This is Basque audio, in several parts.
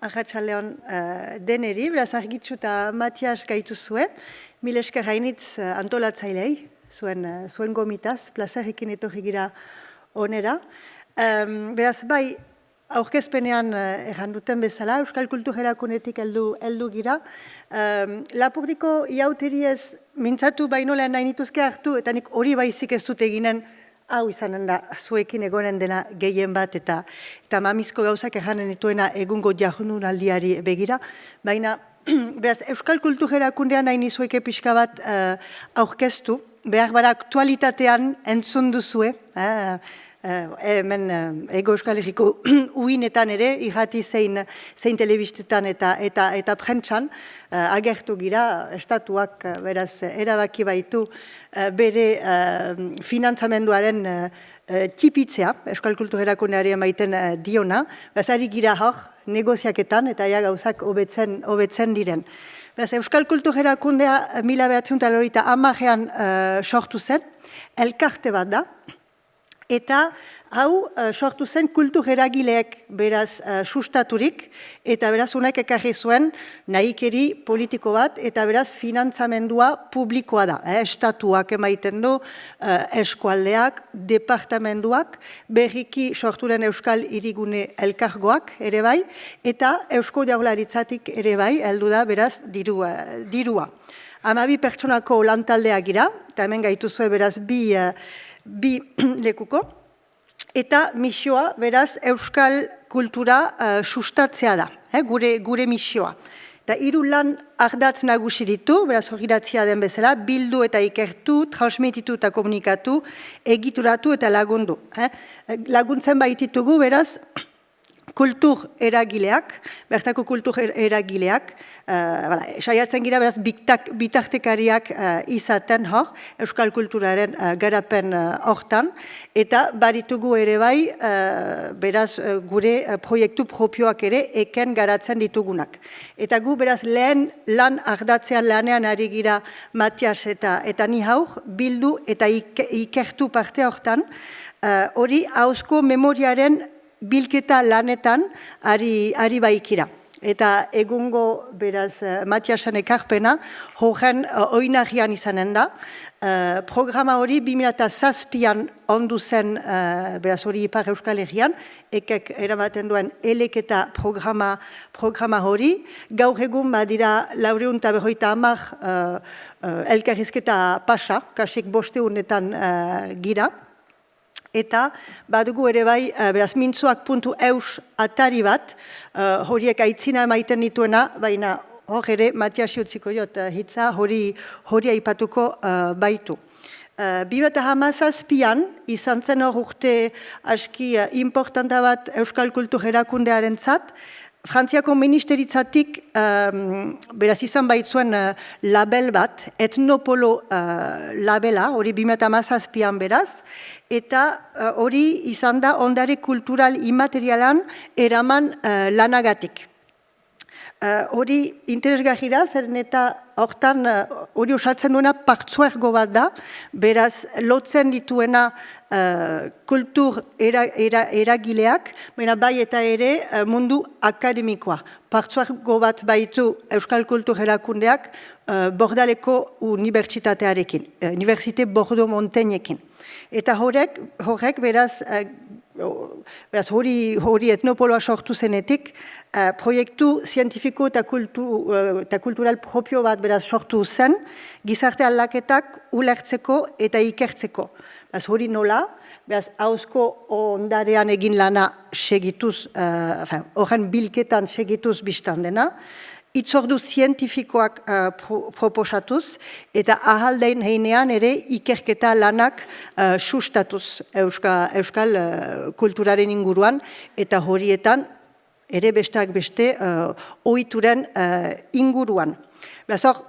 Arratsaldeon deneri, beraz Argitxu eta Matias gaituzue, mil esker hainitz antolatzailei, zuen gomitaz, plazerrekin etorri gira onera. Beraz, bai, aurkezpenean erranduten bezala, Euskal Kulturerakunetik heldu gira. Lapurdiko iauteriez mintzatu baino lehen nahi nituzke hartu, eta nik hori baizik ez dut eginen, hau izanen da, zuekin egonen dena gehien bat, eta mamizko gauzak erranen dituena egungo jardunaldiari begira. Baina, beraz, Euskal Kulturerakundean nahi nizueke pixka bat aurkeztu, behar bara aktualitatean entzun duzue, hemen Ego Euskal Herriko uinetan ere, irrati zein telebistetan eta prentsan, agertu gira, estatuak beraz erabaki baitu bere finantzamenduaren txipitzea, Euskal Kulturerakundeari emaiten diona, beraz ari gira hor, negoziaketan eta gauzak hobetzen diren. Beraz, Euskal Kulturerakundea 1980ean sortu zen, elkarte bat da, eta hau sortu zen kultureragileek beraz sustaturik, eta beraz unek ekarri zuen nahikeri politiko bat, eta beraz finantzamendua publikoa da. Estatuak emaiten du, eskualdeak, departamenduak, berriki sortu den Euskal Hirigune elkargoak ere bai, eta Eusko Jaurlaritzatik ere bai, heldu da beraz dirua. 12 pertsonako lantaldea gira, eta hemen gaituzue beraz bi lekuko, eta misioa, beraz, euskal kultura sustatzea da, gure misioa. Eta 3 lan ardatz nagusi ditu, beraz, hori datzia den bezala, bildu eta ikertu, transmititu eta komunikatu, egituratu eta lagundu. Laguntzen baititugu, beraz, kultur eragileak, bertako kultur eragileak, saiatzen gira beraz bitartekariak izaten hor, euskal kulturaren garapen hortan, eta baritugu ere bai, beraz gure proiektu propioak ere eken garatzen ditugunak. Eta gu beraz lehen lan ardatzean lanean ari gira Matias eta ni haur, bildu eta ikertu parte hortan, hori hauzko memoriaren bilketa lanetan ari baikira. Eta egungo, beraz, Matiasen ekarpena, horren oinarrian izanen da. Programa hori 2007an ondu zen, beraz hori Ipar Euskal Herrian, ekek eramaten duen eleketa programa hori. Gaur egun badira 450 elkarrizketa pasa, kasik 500etan gira. Eta badugu ere bai, beraz, mintzoak.eus atari bat, horiek aitzina emaiten dituena, baina hor ere, Matiasi utziko jot hitza, hori aipatuko baitu. 2017an, izan zen hor urte aski importanta bat Euskal Kulturerakundearen zat, Frantziako ministeritzatik, beraz izan baitzuen label bat, etnopolo labela, hori 2017an beraz, eta hori izan da ondare kultural immaterialan eraman lanagatik. Hori interesgarri da, zeren eta hortan hori osatzen duena partzuergo bat da, beraz lotzen dituena kultur eragileak, baina bai eta ere mundu akademikoa. Partzuergo bat baitu Euskal Kulturerakundeak Bordaleko unibertsitatearekin, Universite Bordeaux Montaignekin. Eta horrek beraz hori etnopoloa sortu zenetik, proiektu zientifiko eta kultural propio bat beraz sortu zen, gizarte aldaketak ulertzeko eta ikertzeko. Hori nola, beraz hauzko ondarean egin lana segituz, horren bilketan segituz biztan dena, itzordu zientifikoak proposatuz, eta ahaldein heinean ere ikerketa lanak sustatuz euskal kulturaren inguruan, eta horietan ere besteak beste ohituren inguruan. Beraz hor,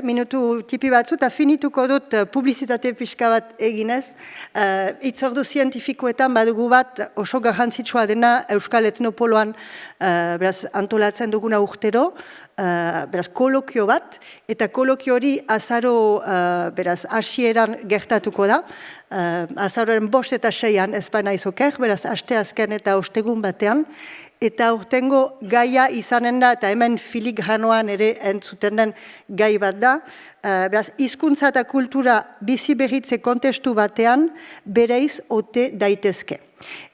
minutu tipi batzu, eta finituko dut publizitate pixka bat eginez. Itzordu zientifikoetan badugu bat oso garrantzitsua dena Euskal Etnopoloan antolatzen duguna urtero, beraz kolokio bat, eta kolokio hori azaro hasieran gertatuko da, azaroaren 5 eta 6an ezpaina izoker, beraz aste azken eta ostegun batean, eta urtengo gaia izanen da, eta hemen filigranoan ere entzuten den gai bat da, beraz, hizkuntza eta kultura bizi berritze kontestu batean bereiz ote daitezke.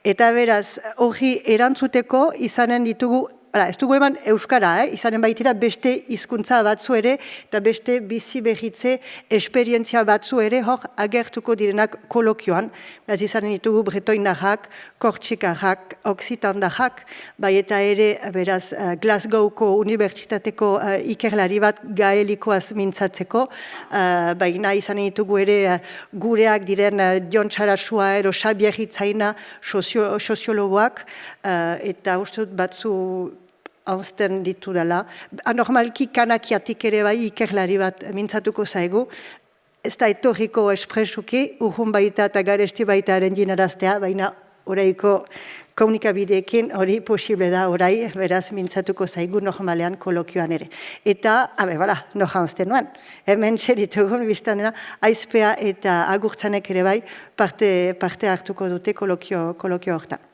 Eta beraz, hori erantzuteko izanen ditugu, ez dugu eman euskara, izanen baitira beste hizkuntza batzu ere, eta beste bizi berritze esperientzia batzu ere hor agertuko direnak kolokioan. Beraz, izanen ditugu bretoinarrak, kortxikarrak, oksitandarrak, bai eta ere, beraz, Glasgowko unibertsitateko ikerlari bat gaelikoaz mintzatzeko, baina izanen ditugu ere gureak diren Jon Sarasua ero Xabier Hitzaina soziologoak, eta uste dut batzu anzten ditu dela. Anormalki kanakiatik ere bai ikerlari bat mintzatuko zaigu. Ez da etorriko espresuki, urrun baita eta garesti baita erendinaraztea, baina oraiko komunikabideekin hori posible da orai, beraz mintzatuko zaigu normalean kolokioan ere. Eta, nor anzten nuen. Hemen txeritugun biztan dena, aizpea eta agurtzanek ere bai parte hartuko dute kolokio hortan.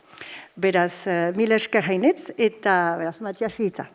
Beraz, mila esker hainitz, eta beraz, Matias hitza.